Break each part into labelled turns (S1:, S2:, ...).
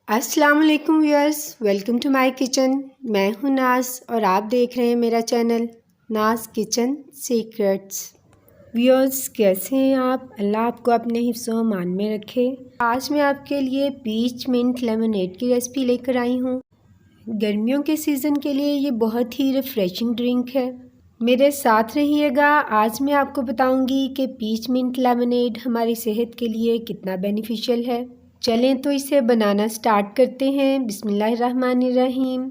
S1: अस्सलाम वालेकुम viewers, welcome to my kitchen. मैं हूं नाज और आप देख रहे हैं मेरा चैनल नाज किचन सीक्रेट्स। व्यूअर्स, कैसे हैं आप? अल्लाह आपको अपने हिफ्ज़-ओ अमान में रखे। आज मैं आपके लिए पीच मिंट लेमनेड की रेसिपी लेकर आई हूं। गर्मियों के सीज़न के लिए ये बहुत ही रिफ़्रेशिंग ड्रिंक है। मेरे साथ रहिएगा। आज मैं आपको बताऊंगी कि पीच मिंट लेमनेड हमारी सेहत के लिए कितना बेनिफिशियल है। चलें तो इसे बनाना स्टार्ट करते हैं। बिस्मिल्लाहिर्रहमानिर्रहीम।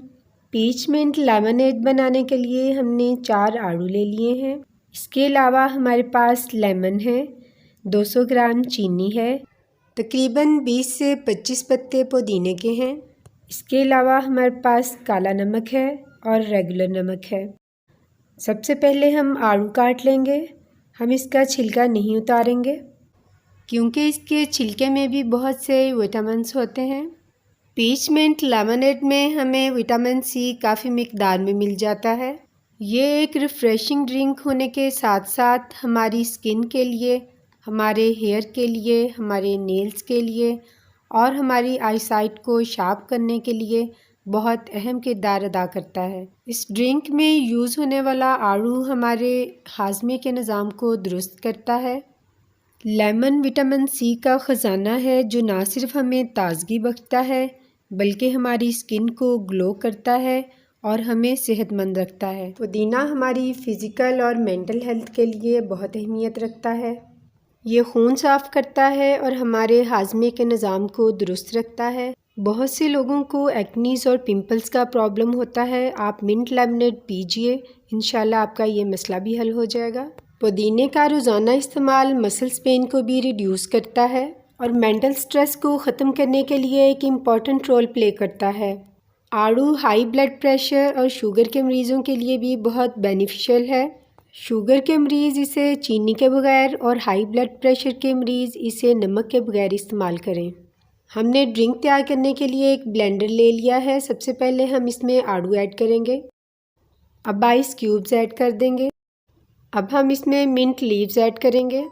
S1: पीच मिंट लेमनेड बनाने के लिए हमने 4 आड़ू ले लिए हैं। इसके अलावा हमारे पास लेमन है, 200 ग्राम चीनी है, तकरीबन 20 से 25 पत्ते पुदीने के हैं। इसके अलावा हमारे पास काला नमक है और रेगुलर नमक है। सबसे पहले हम आड़ू काट लेंगे। हम इसका छिलका नहीं उतारेंगे क्योंकि इसके छिलके में भी बहुत से विटामिन्स होते हैं। पीच मिंट लेमनेड में हमें विटामिन सी काफ़ी मिकदार में मिल जाता है। ये एक रिफ़्रेशिंग ड्रिंक होने के साथ साथ हमारी स्किन के लिए, हमारे हेयर के लिए, हमारे नेल्स के लिए और हमारी आईसाइट को शार्प करने के लिए बहुत अहम किरदार अदा करता है। इस ड्रिंक में यूज़ होने वाला आड़ू हमारे हाजमे के निज़ाम को दुरुस्त करता है। लेमन विटामिन सी का ख़जाना है जो ना सिर्फ हमें ताज़गी बख्शता है बल्कि हमारी स्किन को ग्लो करता है और हमें सेहतमंद रखता है। पुदीना हमारी फ़िज़िकल और मेंटल हेल्थ के लिए बहुत अहमियत रखता है। ये खून साफ़ करता है और हमारे हाजमे के निज़ाम को दुरुस्त रखता है। बहुत से लोगों को एक्नीज़ और पिंपल्स का प्रॉब्लम होता है। आप मिंट लेमनेड पीजिए, इंशाल्लाह आपका ये मसला भी हल हो जाएगा। पुदीने का रोज़ाना इस्तेमाल मसल्स पेन को भी रिड्यूस करता है और मेंटल स्ट्रेस को ख़त्म करने के लिए एक इम्पॉर्टेंट रोल प्ले करता है। आड़ू हाई ब्लड प्रेशर और शुगर के मरीज़ों के लिए भी बहुत बेनिफिशियल है। शुगर के मरीज़ इसे चीनी के बगैर और हाई ब्लड प्रेशर के मरीज़ इसे नमक के बगैर इस्तेमाल करें। हमने ड्रिंक तैयार करने के लिए एक ब्लेंडर ले लिया है। सबसे पहले हम इसमें आड़ू ऐड करेंगे। अब आइस क्यूब्स ऐड कर देंगे। अब हम इसमें मिंट लीव्स ऐड करेंगे।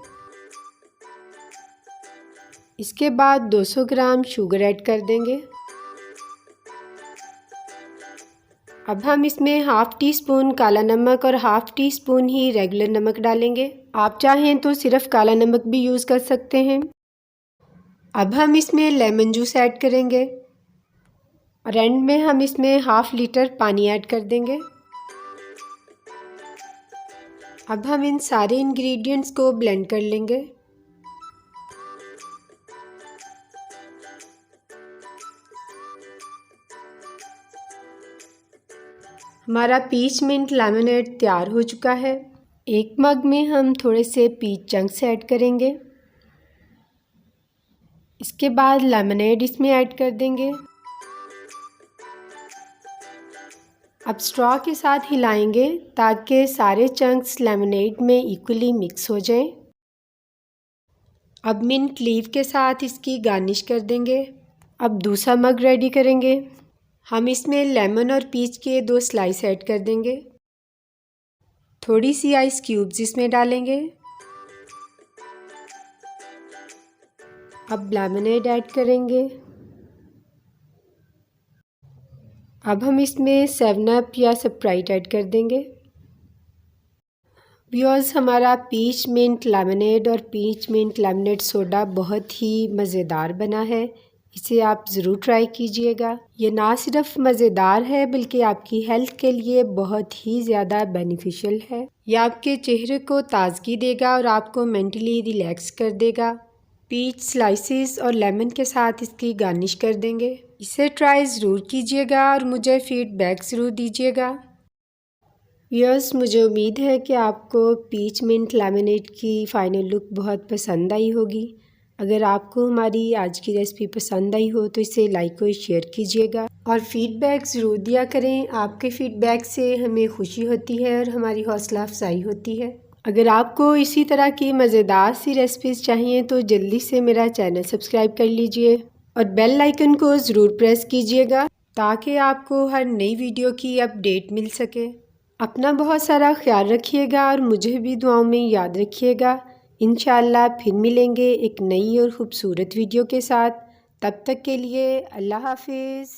S1: इसके बाद 200 ग्राम शुगर ऐड कर देंगे। अब हम इसमें हाफ़ टी स्पून काला नमक और हाफ़ टी स्पून ही रेगुलर नमक डालेंगे। आप चाहें तो सिर्फ काला नमक भी यूज़ कर सकते हैं। अब हम इसमें लेमन जूस ऐड करेंगे और एंड में हम इसमें हाफ़ लीटर पानी ऐड कर देंगे। अब हम इन सारे इंग्रेडिएंट्स को ब्लेंड कर लेंगे। हमारा पीच मिंट लेमनेड तैयार हो चुका है। एक मग में हम थोड़े से पीच चंक्स ऐड करेंगे। इसके बाद लेमनेड इसमें ऐड कर देंगे। अब स्ट्रॉ के साथ हिलाएंगे ताकि सारे चंक्स लेमनेड में इक्वली मिक्स हो जाएं। अब मिंट लीफ के साथ इसकी गार्निश कर देंगे। अब दूसरा मग रेडी करेंगे। हम इसमें लेमन और पीच के 2 स्लाइस ऐड कर देंगे। थोड़ी सी आइस क्यूब्स इसमें डालेंगे। अब लेमनेड ऐड करेंगे। अब हम इसमें 7 अप या स्प्राइट ऐड कर देंगे। व्यूअर्स, हमारा पीच मिंट लेमनेड और पीच मिंट लेमनेड सोडा बहुत ही मज़ेदार बना है। इसे आप ज़रूर ट्राई कीजिएगा। ये ना सिर्फ मज़ेदार है बल्कि आपकी हेल्थ के लिए बहुत ही ज़्यादा बेनिफिशियल है। यह आपके चेहरे को ताज़गी देगा और आपको मेंटली रिलैक्स कर देगा। पीच स्लाइसेस और लेमन के साथ इसकी गार्निश कर देंगे। इसे ट्राई ज़रूर कीजिएगा और मुझे फ़ीडबैक ज़रूर दीजिएगा। व्यूअर्स, मुझे उम्मीद है कि आपको पीच मिंट लेमनेड की फ़ाइनल लुक बहुत पसंद आई होगी। अगर आपको हमारी आज की रेसिपी पसंद आई हो तो इसे लाइक और शेयर कीजिएगा और फ़ीडबैक ज़रूर दिया करें। आपके फ़ीडबैक से हमें खुशी होती है और हमारी हौसला अफजाई होती है। अगर आपको इसी तरह की मज़ेदार सी रेसिपीज़ चाहिए तो जल्दी से मेरा चैनल सब्सक्राइब कर लीजिए और बेल आइकन को ज़रूर प्रेस कीजिएगा ताकि आपको हर नई वीडियो की अपडेट मिल सके। अपना बहुत सारा ख्याल रखिएगा और मुझे भी दुआओं में याद रखिएगा। इंशाअल्लाह फिर मिलेंगे एक नई और ख़ूबसूरत वीडियो के साथ। तब तक के लिए अल्लाह हाफिज़।